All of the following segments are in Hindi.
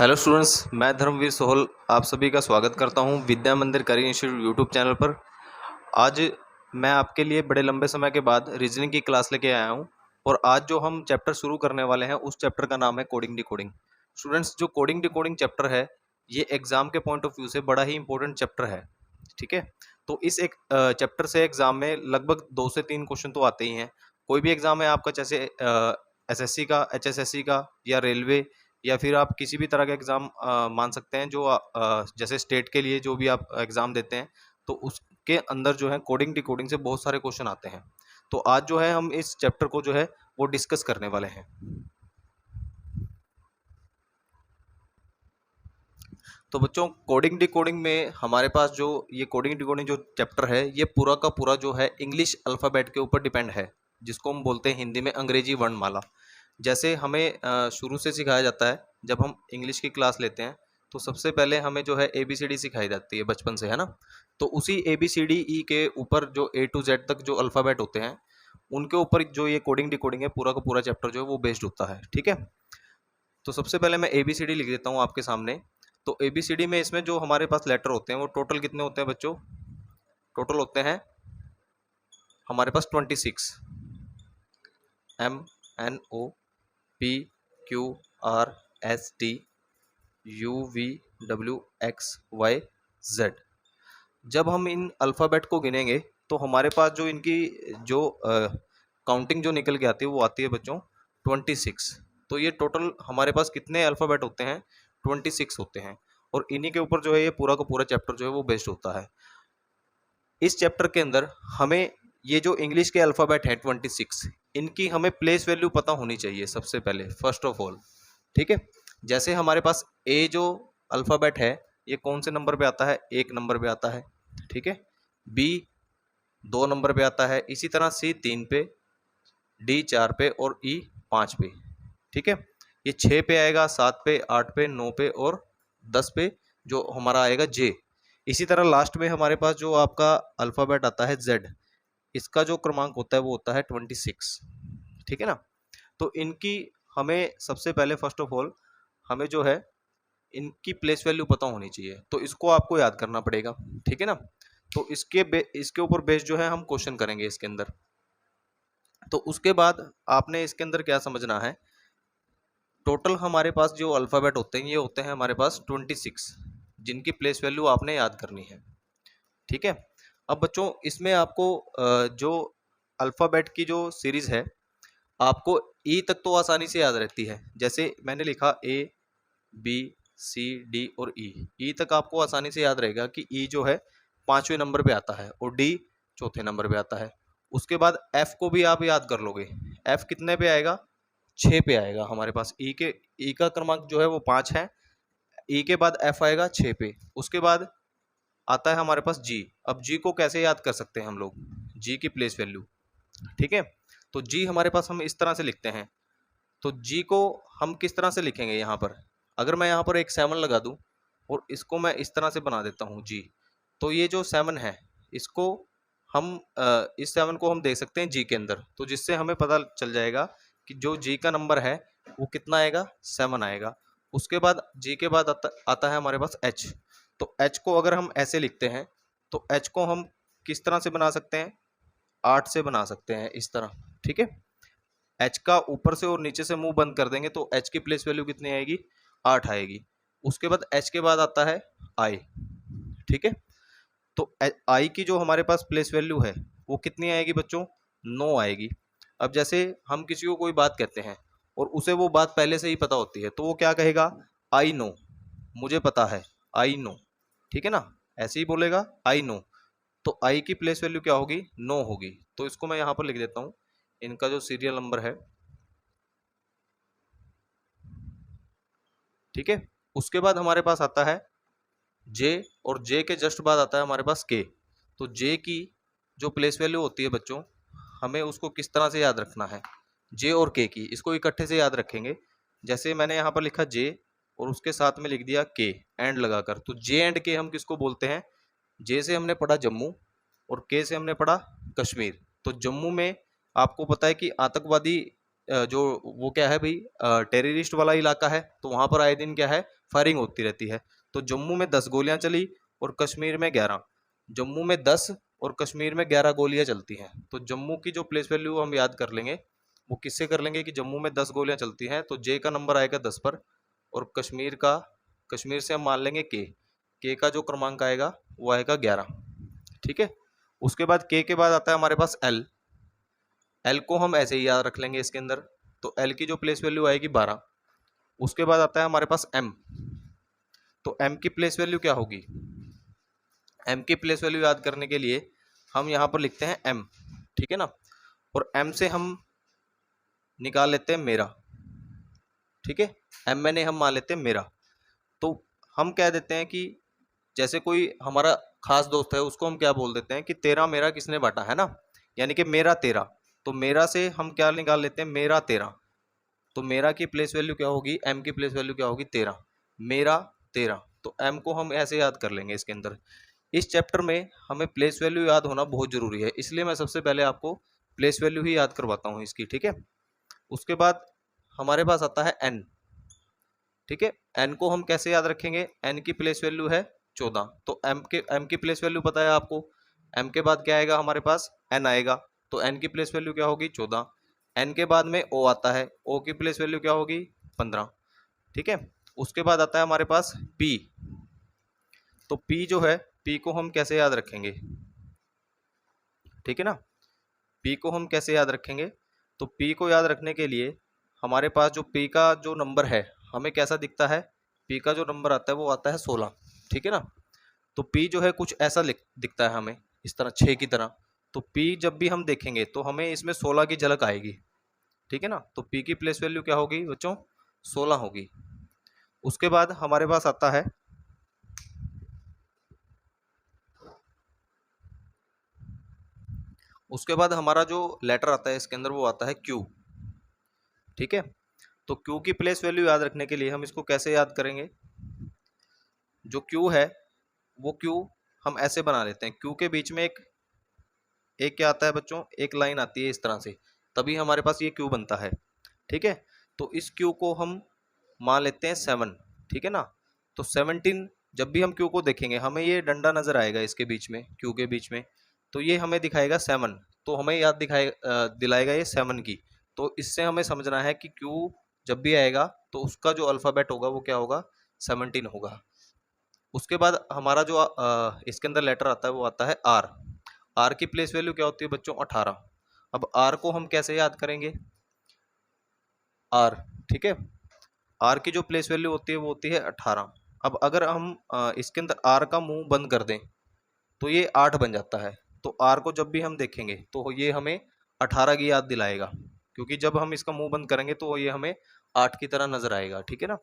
हेलो स्टूडेंट्स, मैं धर्मवीर सोहल आप सभी का स्वागत करता हूं विद्या मंदिर करियर इंस्टीट्यूट यूट्यूब चैनल पर। आज मैं आपके लिए बड़े लंबे समय के बाद रीजनिंग की क्लास लेके आया हूं और आज जो हम चैप्टर शुरू करने वाले हैं उस चैप्टर का नाम है कोडिंग डिकोडिंग। स्टूडेंट्स, जो कोडिंग डिकोडिंग चैप्टर है ये एग्जाम के पॉइंट ऑफ व्यू से बड़ा ही इंपॉर्टेंट चैप्टर है। ठीक है, तो इस एक चैप्टर से एग्जाम में लगभग 2 से 3 क्वेश्चन तो आते ही हैं। कोई भी एग्जाम है आपका, जैसे एसएससी का, एचएसएससी का या रेलवे, या फिर आप किसी भी तरह का एग्ज़ाम मान सकते हैं जो जैसे स्टेट के लिए जो भी आप एग्ज़ाम देते हैं, तो उसके अंदर जो है कोडिंग डिकोडिंग से बहुत सारे क्वेश्चन आते हैं। तो आज जो है हम इस चैप्टर को जो है वो डिस्कस करने वाले हैं। तो बच्चों, कोडिंग डिकोडिंग में हमारे पास जो ये कोडिंग डिकोडिंग जो चैप्टर है ये पूरा का पूरा जो है इंग्लिश अल्फ़ाबेट के ऊपर डिपेंड है, जिसको हम बोलते हैं हिंदी में अंग्रेजी वर्णमाला। जैसे हमें शुरू से सिखाया जाता है, जब हम इंग्लिश की क्लास लेते हैं तो सबसे पहले हमें जो है ABCD सिखाई जाती है बचपन से, है ना। तो उसी ABCDE के ऊपर जो A to Z तक जो अल्फ़ाबेट होते हैं उनके ऊपर जो ये कोडिंग डिकोडिंग है पूरा का पूरा चैप्टर जो है वो बेस्ड होता है। ठीक है, तो सबसे पहले मैं ABCD लिख देता हूँ आपके सामने। तो ABCD में इसमें जो हमारे पास लेटर होते हैं वो टोटल कितने होते हैं बच्चों? टोटल होते हैं हमारे पास 26। MNOPQRSTUVWXYZ। जब हम इन अल्फ़ाबेट को गिनेंगे तो हमारे पास जो इनकी जो काउंटिंग जो निकल के आती है वो आती है बच्चों 26। तो ये टोटल हमारे पास कितने अल्फ़ाबेट होते हैं? 26 होते हैं। और इन्हीं के ऊपर जो है ये पूरा का पूरा चैप्टर जो है वो बेस्ड होता है। इस चैप्टर के अंदर हमें ये जो इंग्लिश के अल्फ़ाबेट हैं 26, इनकी हमें प्लेस वैल्यू पता होनी चाहिए सबसे पहले, फर्स्ट ऑफ ऑल। ठीक है, जैसे हमारे पास ए जो अल्फ़ाबेट है ये कौन से नंबर पे आता है? 1 नंबर पे आता है। ठीक है, बी 2 नंबर पे आता है, इसी तरह सी 3 पे, डी 4 पे और ई 5 पे। ठीक है, ये 6 पे आएगा, 7 पे, 8 पे, 9 पे और 10 पे जो हमारा आएगा जे। इसी तरह लास्ट में हमारे पास जो आपका अल्फ़ाबेट आता है जेड, इसका जो क्रमांक होता है वो होता है 26। ठीक है ना। तो इनकी हमें सबसे पहले फर्स्ट ऑफ ऑल हमें जो है इनकी प्लेस वैल्यू पता होनी चाहिए, तो इसको आपको याद करना पड़ेगा। ठीक है ना। तो इसके ऊपर बेस जो है हम क्वेश्चन करेंगे इसके अंदर। तो उसके बाद आपने इसके अंदर क्या समझना है, टोटल हमारे पास जो अल्फ़ाबेट होते हैं ये होते हैं हमारे पास 26, जिनकी प्लेस वैल्यू आपने याद करनी है। ठीक है, अब बच्चों इसमें आपको जो अल्फ़ाबेट की जो सीरीज़ है आपको ई तक तो आसानी से याद रहती है। जैसे मैंने लिखा ABCD और ई तक आपको आसानी से याद रहेगा कि ई जो है 5वें नंबर पे आता है और डी चौथे नंबर पे आता है। उसके बाद एफ को भी आप याद कर लोगे। एफ कितने पे आएगा? 6 पे आएगा हमारे पास। ई का क्रमांक जो है वो 5 है। ई के बाद एफ आएगा 6 पे। उसके बाद आता है हमारे पास जी। अब जी को कैसे याद कर सकते हैं हम लोग? जी की प्लेस वैल्यू। ठीक है, तो जी हमारे पास हम इस तरह से लिखते हैं। तो जी को हम किस तरह से लिखेंगे यहाँ पर? अगर मैं यहाँ पर एक 7 लगा दूँ और इसको मैं इस तरह से बना देता हूँ जी, तो ये जो 7 है इसको हम इस 7 को हम देख सकते हैं जी के अंदर, तो जिससे हमें पता चल जाएगा कि जो जी का नंबर है वो कितना आएगा? 7 आएगा। उसके बाद जी के बाद आता है हमारे पास एच। तो एच को अगर हम ऐसे लिखते हैं तो एच को हम किस तरह से बना सकते हैं? 8 से बना सकते हैं, इस तरह। ठीक है, एच का ऊपर से और नीचे से मुंह बंद कर देंगे तो एच की प्लेस वैल्यू कितनी आएगी? 8 आएगी। उसके बाद एच के बाद आता है आई। ठीक है, तो आई की जो हमारे पास प्लेस वैल्यू है वो कितनी आएगी बच्चों? 9 आएगी। अब जैसे हम किसी को कोई बात कहते हैं और उसे वो बात पहले से ही पता होती है तो वो क्या कहेगा? आई नो, मुझे पता है, आई नो। ठीक है ना, ऐसे ही बोलेगा आई नो। तो आई की प्लेस वैल्यू क्या होगी? 9 होगी। तो इसको मैं यहाँ पर लिख देता हूँ, इनका जो सीरियल नंबर है। ठीक है, उसके बाद हमारे पास आता है जे और जे के जस्ट बाद आता है हमारे पास के। तो जे की जो प्लेस वैल्यू होती है बच्चों, हमें उसको किस तरह से याद रखना है? जे और के की इसको इकट्ठे से याद रखेंगे। जैसे मैंने यहाँ पर लिखा जे और उसके साथ में लिख दिया के एंड लगाकर, तो जे एंड के हम किसको बोलते हैं? जे से हमने पढ़ा जम्मू और के से हमने पढ़ा कश्मीर। तो जम्मू में आपको पता है कि आतंकवादी जो वो क्या है भाई, टेररिस्ट वाला इलाका है, तो वहाँ पर आए दिन क्या है, फायरिंग होती रहती है। तो जम्मू में 10 गोलियां चली और कश्मीर में 11। जम्मू में 10 और कश्मीर में 11 गोलियां चलती हैं। तो जम्मू की जो प्लेस वैल्यू हम याद कर लेंगे, वो किससे कर लेंगे कि जम्मू में 10 गोलियां चलती हैं तो जे का नंबर आएगा 10 पर, और कश्मीर से हम मान लेंगे के का जो क्रमांक आएगा वो आएगा 11। ठीक है। उसके बाद के बाद आता है हमारे पास एल को हम ऐसे ही याद रख लेंगे इसके अंदर, तो एल की जो प्लेस वैल्यू आएगी 12। उसके बाद आता है हमारे पास एम, तो एम की प्लेस वैल्यू क्या होगी, एम की प्लेस वैल्यू याद करने के लिए हम यहाँ पर लिखते हैं एम, ठीक है ना, और एम से हम निकाल लेते हैं मेरा, ठीक है, एम मैंने हम मान लेते हैं मेरा। तो हम कह देते हैं कि जैसे कोई हमारा खास दोस्त है उसको हम क्या बोल देते हैं कि तेरा मेरा किसने बांटा, है ना, यानी कि मेरा तेरा, तो मेरा से हम क्या निकाल लेते हैं, मेरा तेरा, तो मेरा की प्लेस वैल्यू क्या होगी, एम की प्लेस वैल्यू क्या होगी, 13, मेरा 13। तो एम को हम ऐसे याद कर लेंगे इसके अंदर। इस चैप्टर में हमें प्लेस वैल्यू याद होना बहुत जरूरी है, इसलिए मैं सबसे पहले आपको प्लेस वैल्यू ही याद करवाता हूँ इसकी, ठीक है। उसके बाद हमारे पास आता है एन, ठीक है, एन को हम कैसे याद रखेंगे, एन की प्लेस वैल्यू है 14, तो एम की प्लेस वैल्यू पता है आपको, एम के बाद क्या आएगा हमारे पास, एन आएगा, तो एन की प्लेस वैल्यू क्या होगी 14। एन के बाद में ओ आता है, ओ की प्लेस वैल्यू क्या होगी 15, ठीक है। उसके बाद आता है हमारे पास पी, तो पी जो है, पी को हम कैसे याद रखेंगे, ठीक है ना, पी को हम कैसे याद रखेंगे, तो पी को याद रखने के लिए हमारे पास जो पी का जो नंबर है हमें कैसा दिखता है, पी का जो नंबर आता है वो आता है 16, ठीक है ना। तो पी जो है कुछ ऐसा दिखता है हमें इस तरह 6 की तरह, तो पी जब भी हम देखेंगे तो हमें इसमें 16 की झलक आएगी, ठीक है ना, तो पी की प्लेस वैल्यू क्या होगी बच्चों, 16 होगी। उसके बाद हमारे पास आता है उसके बाद हमारा जो लेटर आता है इसके अंदर वो आता है क्यू, ठीक है। तो क्यू की प्लेस वैल्यू याद रखने के लिए हम इसको कैसे याद करेंगे, जो क्यू है वो क्यू हम ऐसे बना लेते हैं, क्यू के बीच में एक एक क्या आता है बच्चों, एक लाइन आती है इस तरह से, तभी हमारे पास ये क्यू बनता है, ठीक है। तो इस क्यू को हम मान लेते हैं 7, ठीक है ना। तो 17 जब भी हम क्यू को देखेंगे हमें ये डंडा नजर आएगा इसके बीच में, क्यू के बीच में, तो ये हमें दिखाएगा 7, तो हमें याद दिलाएगा ये 7 की। तो इससे हमें समझना है कि क्यू जब भी आएगा तो उसका जो अल्फ़ाबेट होगा वो क्या होगा, 17 होगा। उसके बाद हमारा जो इसके अंदर लेटर आता है वो आता है आर, आर की प्लेस वैल्यू क्या होती है बच्चों 18। अब आर को हम कैसे याद करेंगे, आर, ठीक है, आर की जो प्लेस वैल्यू होती है वो होती है 18। अब अगर हम इसके अंदर आर का मुंह बंद कर दें तो ये 8 बन जाता है, तो आर को जब भी हम देखेंगे तो ये हमें 18 की याद दिलाएगा, क्योंकि जब हम इसका मुंह बंद करेंगे तो ये हमें 8 की तरह नजर आएगा, ठीक है ना।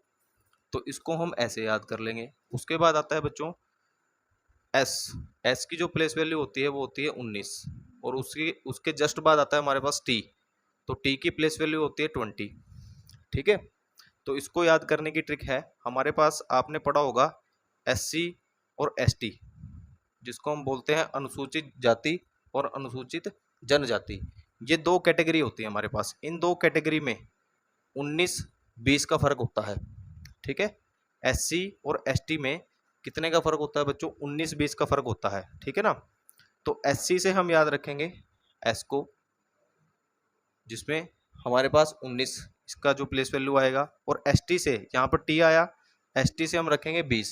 तो इसको हम ऐसे याद कर लेंगे। उसके बाद आता है बच्चों एस, एस की जो प्लेस वैल्यू होती है वो होती है 19, और उसके जस्ट बाद आता है हमारे पास टी, तो टी की प्लेस वैल्यू होती है 20, ठीक है। तो इसको याद करने की ट्रिक है, हमारे पास आपने पढ़ा होगा एससी और एसटी, जिसको हम बोलते हैं अनुसूचित जाति और अनुसूचित जनजाति, ये दो कैटेगरी होती है हमारे पास। इन दो कैटेगरी में 19-20 का फर्क होता है, ठीक है। एससी और एसटी में कितने का फर्क होता है बच्चों, 19-20 का फर्क होता है, ठीक है ना। तो एससी से हम याद रखेंगे एस को, जिसमें हमारे पास 19 इसका जो प्लेस वैल्यू आएगा, और एसटी से यहाँ पर टी आया, एसटी से हम रखेंगे 20,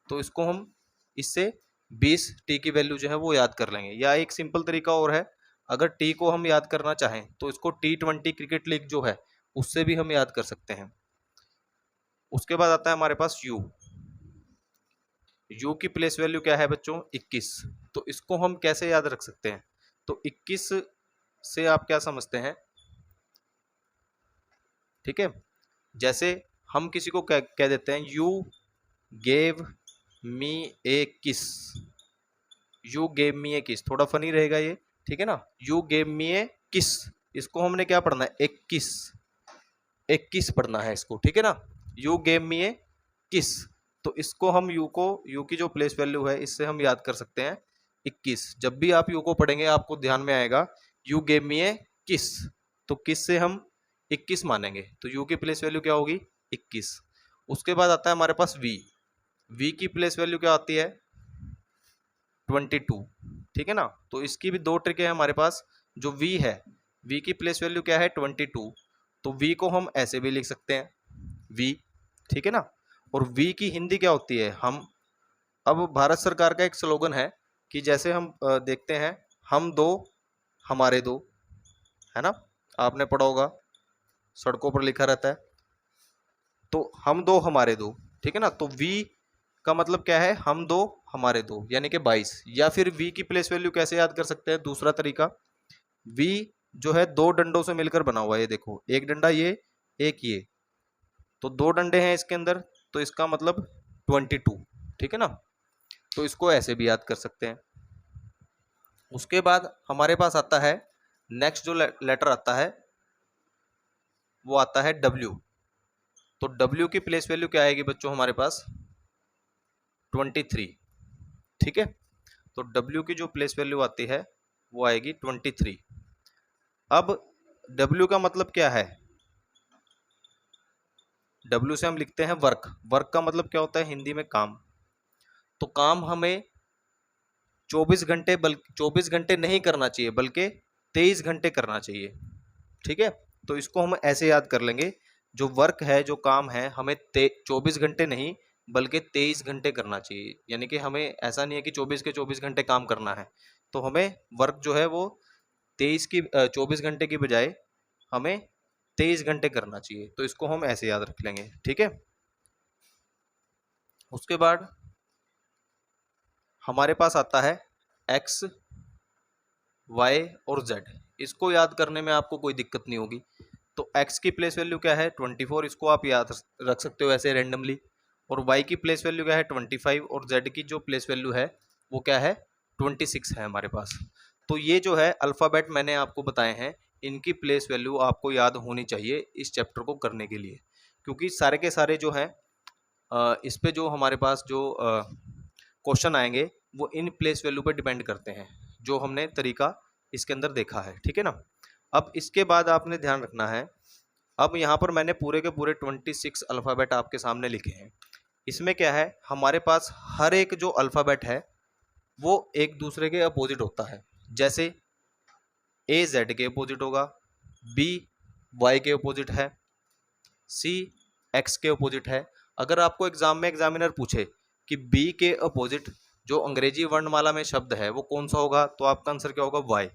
तो इसको हम इससे 20 टी की वैल्यू जो है वो याद कर लेंगे। या एक सिंपल तरीका और है, अगर टी को हम याद करना चाहें तो इसको T20 क्रिकेट लीग जो है उससे भी हम याद कर सकते हैं। उसके बाद आता है हमारे पास यू, यू की प्लेस वैल्यू क्या है बच्चों 21, तो इसको हम कैसे याद रख सकते हैं, तो 21 से आप क्या समझते हैं, ठीक है, जैसे हम किसी को कह देते हैं यू गेव मी ए किस, यू गेव मी ए किस, थोड़ा फनी रहेगा ये, ठीक है ना, यू गेव मी ए किस, इसको हमने क्या पढ़ना है 21, 21 पढ़ना है इसको, ठीक है ना, यू गेव मी ए किस। तो इसको हम यू की जो प्लेस वैल्यू है इससे हम याद कर सकते हैं 21। जब भी आप यू को पढ़ेंगे आपको ध्यान में आएगा यू गेव मी ए किस, तो किस से हम 21 मानेंगे, तो u की प्लेस वैल्यू क्या होगी 21। उसके बाद आता है हमारे पास v की प्लेस वैल्यू क्या आती है 22, ठीक है ना। तो इसकी भी दो ट्रिक है हमारे पास। जो v है, v की प्लेस वैल्यू क्या है 22, तो v को हम ऐसे भी लिख सकते हैं v, ठीक है ना। और v की हिंदी क्या होती है, हम अब भारत सरकार का एक स्लोगन है कि जैसे हम देखते हैं हम दो हमारे दो, है ना, आपने पढ़ा होगा, सड़कों पर लिखा रहता है। तो हम दो हमारे दो, ठीक है ना। तो v का मतलब क्या है, हम दो हमारे दो, यानी कि 22। या फिर v की प्लेस वैल्यू कैसे याद कर सकते हैं, दूसरा तरीका, v जो है दो डंडों से मिलकर बना हुआ है, ये देखो एक डंडा ये, एक ये, तो दो डंडे हैं इसके अंदर, तो इसका मतलब 22, ठीक है ना। तो इसको ऐसे भी याद कर सकते हैं। उसके बाद हमारे पास आता है नेक्स्ट जो लेटर आता है वो आता है W। तो W की प्लेस वैल्यू क्या आएगी बच्चों हमारे पास 23, ठीक है। तो W की जो प्लेस वैल्यू आती है वो आएगी 23। अब W का मतलब क्या है, W से हम लिखते हैं वर्क। वर्क का मतलब क्या होता है हिंदी में काम। तो काम हमें 24 घंटे, बल्कि 24 घंटे नहीं करना चाहिए, बल्कि 23 घंटे करना चाहिए, ठीक है। तो इसको हम ऐसे याद कर लेंगे, जो वर्क है, जो काम है, हमें 24 घंटे नहीं बल्कि 23 घंटे करना चाहिए। यानी कि हमें ऐसा नहीं है कि 24 के 24 घंटे काम करना है, तो हमें वर्क जो है वो 24 घंटे की बजाय हमें 23 घंटे करना चाहिए। तो इसको हम ऐसे याद रख लेंगे, ठीक है। उसके बाद हमारे पास आता है एक्स, वाई और जेड। इसको याद करने में आपको कोई दिक्कत नहीं होगी। तो x की प्लेस वैल्यू क्या है 24, इसको आप याद रख सकते हो ऐसे रेंडमली। और y की प्लेस वैल्यू क्या है 25, और z की जो प्लेस वैल्यू है वो क्या है 26 है हमारे पास। तो ये जो है अल्फ़ाबेट मैंने आपको बताए हैं, इनकी प्लेस वैल्यू आपको याद होनी चाहिए इस चैप्टर को करने के लिए, क्योंकि सारे के सारे जो हैं इस पे जो हमारे पास जो क्वेश्चन आएंगे वो इन प्लेस वैल्यू पे डिपेंड करते हैं, जो हमने तरीका इसके अंदर देखा है, ठीक है ना। अब इसके बाद आपने ध्यान रखना है, अब यहाँ पर मैंने पूरे के पूरे 26 अल्फ़ाबेट आपके सामने लिखे हैं। इसमें क्या है, हमारे पास हर एक जो अल्फ़ाबेट है वो एक दूसरे के अपोजिट होता है। जैसे ए जेड के अपोजिट होगा, बी वाई के अपोजिट है, सी एक्स के अपोजिट है। अगर आपको एग्जाम में एग्जामिनर पूछे कि बी के अपोजिट जो अंग्रेजी वर्णमाला में शब्द है वो कौन सा होगा, तो आपका आंसर क्या होगा वाई।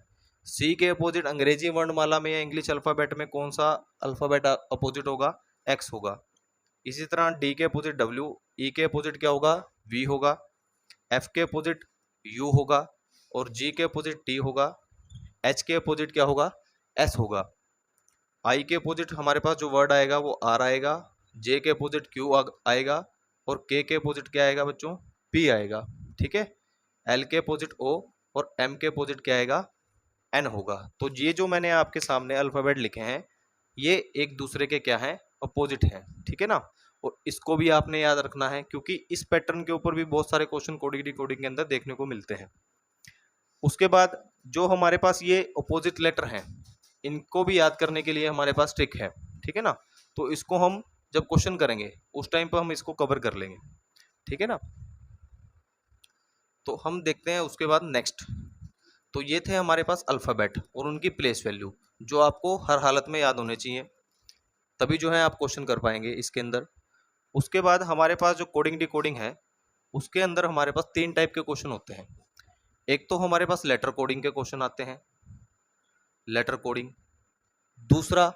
सी के अपोजिट अंग्रेजी वर्णमाला में या इंग्लिश अल्फ़ाबेट में कौन सा अल्फ़ाबेट अपोजिट होगा, एक्स होगा। इसी तरह डी के अपोजिट डब्ल्यू, ई के अपोजिट क्या होगा वी होगा, एफ के अपोजिट यू होगा, और जी के अपोजिट टी होगा, एच के अपोजिट क्या होगा एस होगा। आई के अपोजिट हमारे पास जो वर्ड आएगा वो आर आएगा, जे के अपोजिट क्यू आएगा, और के अपोजिट क्या आएगा बच्चों पी आएगा, ठीक है। एल के अपोजिट ओ, और एम के अपोजिट क्या आएगा एन होगा। तो ये जो मैंने आपके सामने अल्फ़ाबेट लिखे हैं ये एक दूसरे के क्या हैं अपोजिट हैं, ठीक है ना। और इसको भी आपने याद रखना है, क्योंकि इस पैटर्न के ऊपर भी बहुत सारे क्वेश्चन कोडिंग डिकोडिंग के अंदर देखने को मिलते हैं। उसके बाद जो हमारे पास ये अपोजिट लेटर हैं इनको भी याद करने के लिए हमारे पास ट्रिक है, ठीक है ना। तो इसको हम जब क्वेश्चन करेंगे उस टाइम पर हम इसको कवर कर लेंगे, ठीक है ना। तो हम देखते हैं उसके बाद नेक्स्ट। तो ये थे हमारे पास अल्फ़ाबेट और उनकी प्लेस वैल्यू, जो आपको हर हालत में याद होने चाहिए, तभी जो है आप क्वेश्चन कर पाएंगे इसके अंदर। उसके बाद हमारे पास जो कोडिंग डिकोडिंग है उसके अंदर हमारे पास तीन टाइप के क्वेश्चन होते हैं। एक तो हमारे पास लेटर कोडिंग के क्वेश्चन आते हैं, लेटर कोडिंग। दूसरा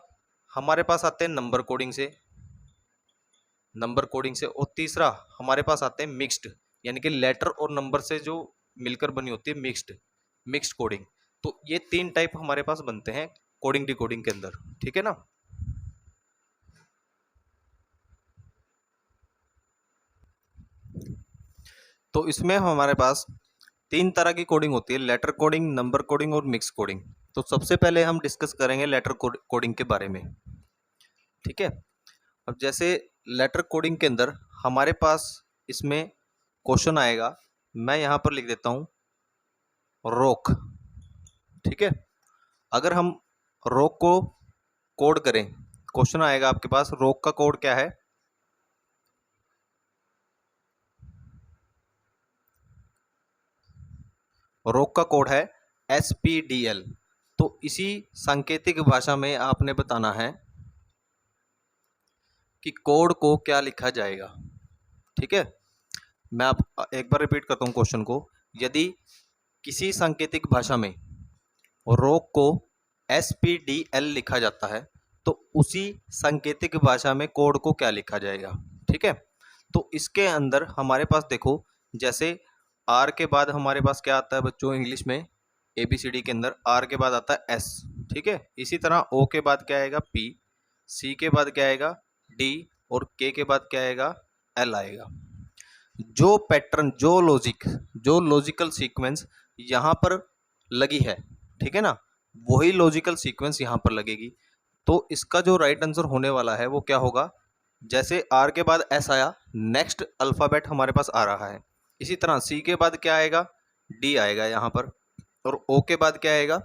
हमारे पास आते हैं नंबर कोडिंग से, नंबर कोडिंग से। और तीसरा हमारे पास आते हैं मिक्स्ड, यानी कि लेटर और नंबर से जो मिलकर बनी होती है मिक्स्ड कोडिंग। तो ये तीन टाइप हमारे पास बनते हैं कोडिंग डिकोडिंग के अंदर, ठीक है ना। तो इसमें हमारे पास तीन तरह की कोडिंग होती है, लेटर कोडिंग, नंबर कोडिंग और मिक्स कोडिंग। तो सबसे पहले हम डिस्कस करेंगे लेटर कोडिंग के बारे में, ठीक है। अब जैसे लेटर कोडिंग के अंदर हमारे पास इसमें क्वेश्चन आएगा, मैं यहाँ पर लिख देता हूँ रोक, ठीक है। अगर हम रोक को कोड करें क्वेश्चन आएगा आपके पास, रोक का कोड क्या है? रोक का कोड है SPDL। तो इसी सांकेतिक भाषा में आपने बताना है कि कोड को क्या लिखा जाएगा। ठीक है, मैं आप एक बार रिपीट करता हूँ क्वेश्चन को। यदि किसी सांकेतिक भाषा में रोक को SPDL लिखा जाता है तो उसी सांकेतिक भाषा में कोड को क्या लिखा जाएगा। ठीक है, तो इसके अंदर हमारे पास देखो, जैसे R के बाद हमारे पास क्या आता है बच्चों इंग्लिश में, ABCD के अंदर R के बाद आता है S। ठीक है, इसी तरह O के बाद क्या आएगा P, C के बाद क्या आएगा D और K के बाद क्या आएगा L आएगा। जो पैटर्न, जो लॉजिकल सीक्वेंस यहाँ पर लगी है, ठीक है ना, वही लॉजिकल सीक्वेंस यहाँ पर लगेगी। तो इसका जो राइट आंसर होने वाला है वो क्या होगा, जैसे R के बाद S आया, नेक्स्ट अल्फ़ाबेट हमारे पास आ रहा है। इसी तरह C के बाद क्या आएगा, D आएगा यहाँ पर, और O के बाद क्या आएगा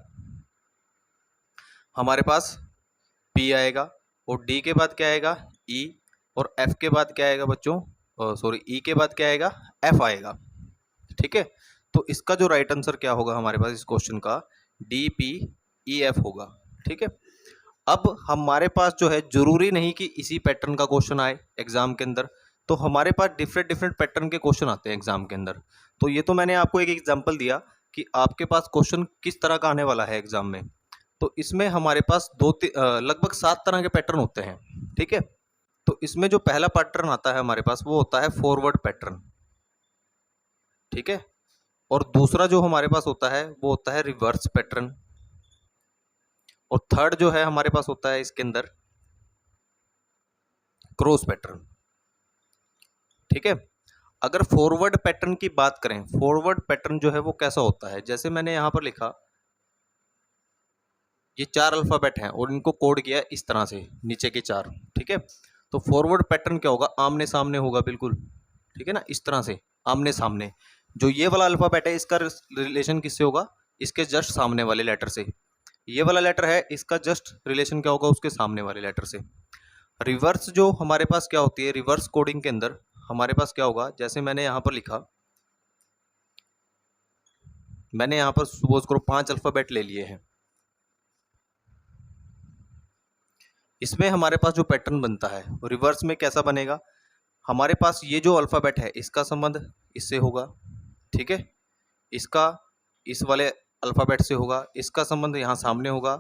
हमारे पास P आएगा, और D के बाद क्या आएगा E, और F के बाद क्या आएगा बच्चों, सॉरी E के बाद क्या आएगा F आएगा। ठीक है, तो इसका जो राइट आंसर क्या होगा हमारे पास इस क्वेश्चन का, DPEF होगा। ठीक है, अब हमारे पास जो है जरूरी नहीं कि इसी पैटर्न का क्वेश्चन आए एग्जाम के अंदर, तो हमारे पास डिफरेंट पैटर्न के क्वेश्चन आते हैं एग्जाम के अंदर। तो ये तो मैंने आपको एक एग्जांपल दिया कि आपके पास क्वेश्चन किस तरह का आने वाला है एग्जाम में। तो इसमें हमारे पास लगभग 7 तरह के पैटर्न होते हैं। ठीक है, तो इसमें जो पहला पैटर्न आता है हमारे पास वो होता है फॉरवर्ड पैटर्न। ठीक है, और दूसरा जो हमारे पास होता है वो होता है रिवर्स पैटर्न, और थर्ड जो है हमारे पास होता है इसके अंदर क्रॉस पैटर्न। ठीक है, अगर फॉरवर्ड पैटर्न की बात करें, फॉरवर्ड पैटर्न जो है वो कैसा होता है, जैसे मैंने यहां पर लिखा ये 4 अल्फाबेट हैं और इनको कोड किया है इस तरह से, नीचे के 4। ठीक है, तो फॉरवर्ड पैटर्न क्या होगा, आमने सामने होगा बिल्कुल। ठीक है ना, इस तरह से आमने सामने। जो ये वाला अल्फाबेट है इसका रिलेशन किससे होगा, इसके जस्ट सामने वाले लेटर से। ये वाला लेटर है इसका जस्ट रिलेशन क्या होगा, उसके सामने वाले लेटर से। रिवर्स जो हमारे पास क्या होती है, रिवर्स कोडिंग के अंदर हमारे पास क्या होगा, जैसे मैंने यहां पर लिखा, मैंने यहां पर सपोज करो 5 अल्फाबेट ले लिए हैं। इसमें हमारे पास जो पैटर्न बनता है रिवर्स में कैसा बनेगा, हमारे पास ये जो अल्फाबेट है इसका संबंध इससे होगा। ठीक है, इसका इस वाले अल्फाबेट से होगा, इसका संबंध यहाँ सामने होगा,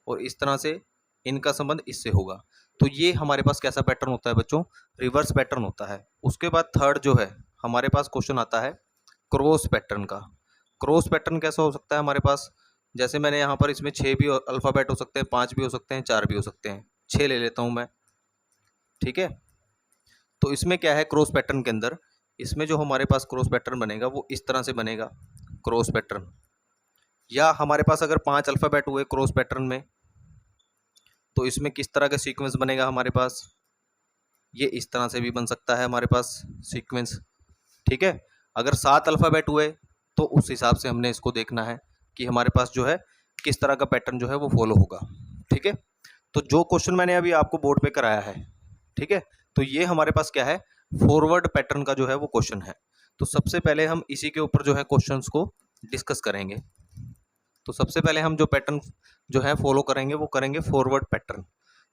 और इस तरह से इनका संबंध इससे होगा। तो ये हमारे पास कैसा पैटर्न होता है बच्चों, रिवर्स पैटर्न होता है। उसके बाद थर्ड जो है हमारे पास क्वेश्चन आता है क्रॉस पैटर्न का। क्रॉस पैटर्न कैसा हो सकता है हमारे पास, जैसे मैंने यहाँ पर इसमें 6 भी अल्फाबेट हो सकते हैं, 5 भी हो सकते हैं, 4 भी हो सकते हैं, 6 ले लेता हूँ मैं। ठीक है, तो इसमें क्या है क्रॉस पैटर्न के अंदर, इसमें जो हमारे पास क्रॉस पैटर्न बनेगा वो इस तरह से बनेगा क्रॉस पैटर्न। या हमारे पास अगर 5 अल्फाबेट हुए क्रॉस पैटर्न में तो इसमें किस तरह का सीक्वेंस बनेगा हमारे पास, ये इस तरह से भी बन सकता है हमारे पास सीक्वेंस। ठीक है, अगर 7 अल्फाबेट हुए तो उस हिसाब से हमने इसको देखना है कि हमारे पास जो है किस तरह का पैटर्न जो है वो फॉलो होगा। ठीक है, तो जो क्वेश्चन मैंने अभी आपको बोर्ड पे कराया है, ठीक है, तो ये हमारे पास क्या है, फॉरवर्ड पैटर्न का जो है वो क्वेश्चन है। तो सबसे पहले हम इसी के ऊपर जो है क्वेश्चंस को डिस्कस करेंगे। तो सबसे पहले हम जो पैटर्न जो है फॉलो करेंगे वो करेंगे फॉरवर्ड पैटर्न।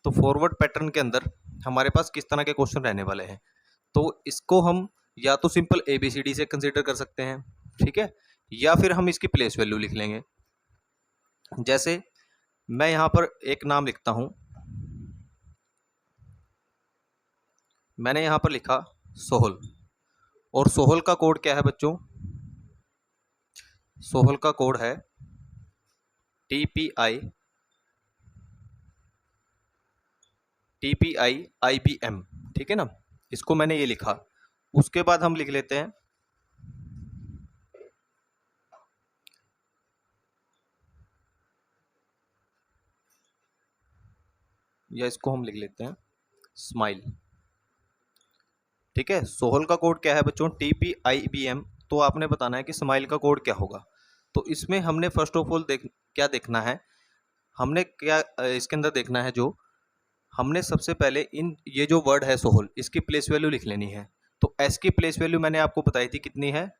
तो फॉरवर्ड पैटर्न के अंदर हमारे पास किस तरह के क्वेश्चन रहने वाले हैं, तो इसको हम या तो सिंपल ABCD से कंसीडर कर सकते हैं, ठीक है, या फिर हम इसकी प्लेस वैल्यू लिख लेंगे। जैसे मैं यहाँ पर एक नाम लिखता हूँ, मैंने यहाँ पर लिखा सोहल, और सोहल का कोड क्या है बच्चों, सोहल का कोड है TPI IBM। ठीक है ना, इसको मैंने ये लिखा। उसके बाद हम लिख लेते हैं या इसको हम लिख लेते हैं स्माइल। ठीक है, सोहल का कोड क्या है बच्चों, TPIBM। तो आपने बताना है कि स्माइल का कोड क्या होगा। तो इसमें हमने फर्स्ट ऑफ ऑल क्या देखना है, हमने क्या इसके अंदर देखना है, जो हमने सबसे पहले इन ये जो वर्ड है सोहल, इसकी प्लेस वैल्यू लिख लेनी है। तो एस की प्लेस वैल्यू मैंने आपको बताई थी कितनी है,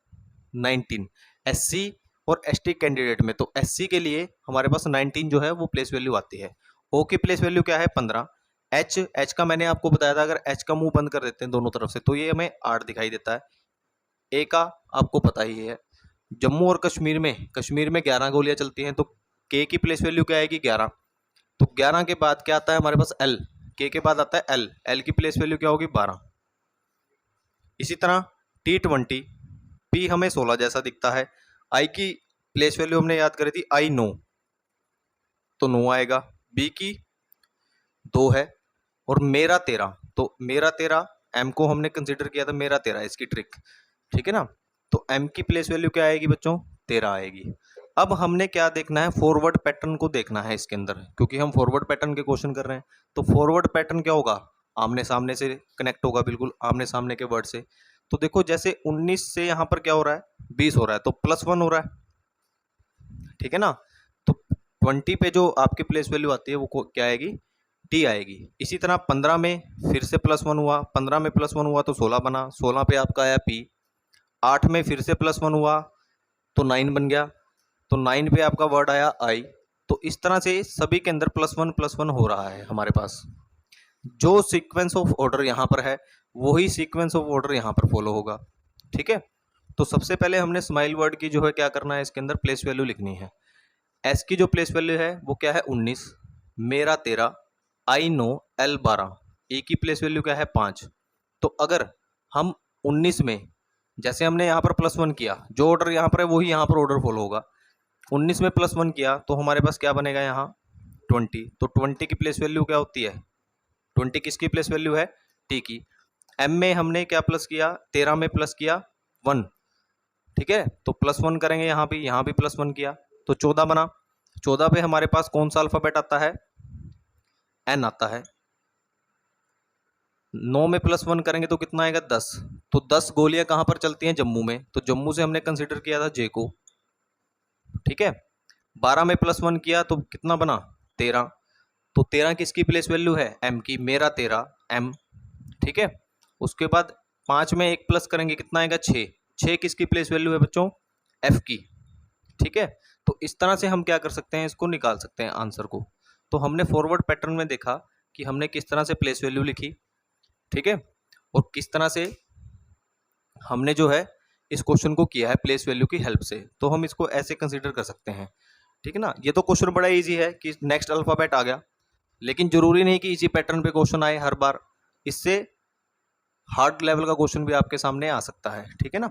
19। एससी और एसटी कैंडिडेट में, तो एससी के लिए हमारे पास 19 जो है वो प्लेस वैल्यू आती है। ओ की प्लेस वैल्यू क्या है, 15। एच का मैंने आपको बताया था, अगर एच का मुंह बंद कर देते हैं दोनों तरफ से तो ये हमें 8 दिखाई देता है। ए का आपको पता ही है। जम्मू और कश्मीर में 11 गोलियां चलती हैं, तो के की प्लेस वैल्यू क्या आएगी, 11। तो 11 के बाद क्या आता है हमारे पास, एल। के बाद आता है एल, एल की प्लेस वैल्यू क्या होगी, 12। इसी तरह T20, पी हमें 16 जैसा दिखता है। आई की प्लेस वैल्यू हमने याद करी थी, आई 9, तो 9 आएगा। बी की 2 है, और मेरा 13, तो मेरा 13, एम को हमने कंसिडर किया था मेरा 13, इसकी ट्रिक, ठीक है ना। तो एम की प्लेस वैल्यू क्या आएगी बच्चों, 13 आएगी। अब हमने क्या देखना है, फॉरवर्ड पैटर्न को देखना है इसके अंदर, क्योंकि हम फॉरवर्ड पैटर्न के क्वेश्चन कर रहे हैं। तो फॉरवर्ड पैटर्न क्या होगा, आमने सामने से कनेक्ट होगा, बिल्कुल आमने सामने के वर्ड से। तो देखो जैसे 19 से यहाँ पर क्या हो रहा है, 20 हो रहा है, तो +1 हो रहा है, ठीक है ना। तो 20 पे जो आपकी प्लेस वैल्यू आती है वो क्या आएगी, टी आएगी। इसी तरह 15 में फिर से +1 हुआ, 15 में +1 हुआ तो 16 बना, 16 पे आपका आया पी। 8 में फिर से +1 हुआ तो 9 बन गया, तो 9 पे आपका वर्ड आया आई। तो इस तरह से सभी के अंदर +1 हो रहा है हमारे पास। जो सीक्वेंस ऑफ ऑर्डर यहाँ पर है वही सीक्वेंस ऑफ ऑर्डर यहाँ पर फॉलो होगा, ठीक है। तो सबसे पहले हमने स्माइल वर्ड की जो है क्या करना है, इसके अंदर प्लेस वैल्यू लिखनी है। एस की जो प्लेस वैल्यू है वो क्या है, 19, मेरा 13, आई 9, एल 12। ए की प्लेस वैल्यू क्या है, 5। तो अगर हम 19 में, जैसे हमने यहाँ पर +1 किया, जो ऑर्डर यहाँ पर है वही यहाँ पर ऑर्डर फॉलो होगा। 19 में +1 किया तो हमारे पास क्या बनेगा यहाँ, 20। तो 20 की प्लेस वैल्यू क्या होती है, 20 किसकी प्लेस वैल्यू है, टी की। एम में हमने क्या प्लस किया, 13 में प्लस किया 1, ठीक है। तो +1 करेंगे यहाँ भी +1 किया तो 14 बना। 14 पे हमारे पास कौन सा अल्फाबेट आता है, एन आता है। 9 में +1 करेंगे तो कितना आएगा, 10। तो 10 गोलियां कहां पर चलती हैं, जम्मू में, तो जम्मू से हमने कंसिडर किया था जे को, ठीक है। 12 में +1 किया तो कितना बना, 13। तो 13 किसकी प्लेस वैल्यू है, एम की, मेरा 13 एम, ठीक है। उसके बाद 5 में 1 प्लस करेंगे कितना आएगा, 6। 6 किसकी प्लेस वैल्यू है बच्चों, एफ की, ठीक है। तो इस तरह से हम क्या कर सकते हैं, इसको निकाल सकते हैं आंसर को। तो हमने फॉरवर्ड पैटर्न में देखा कि हमने किस तरह से प्लेस वैल्यू लिखी, ठीक है, और किस तरह से हमने जो है इस क्वेश्चन को किया है प्लेस वैल्यू की हेल्प से। तो हम इसको ऐसे कंसीडर कर सकते हैं, ठीक है ना। ये तो क्वेश्चन बड़ा इजी है कि नेक्स्ट अल्फाबेट आ गया, लेकिन जरूरी नहीं कि इसी पैटर्न पे क्वेश्चन आए हर बार। इससे हार्ड लेवल का क्वेश्चन भी आपके सामने आ सकता है, ठीक है ना।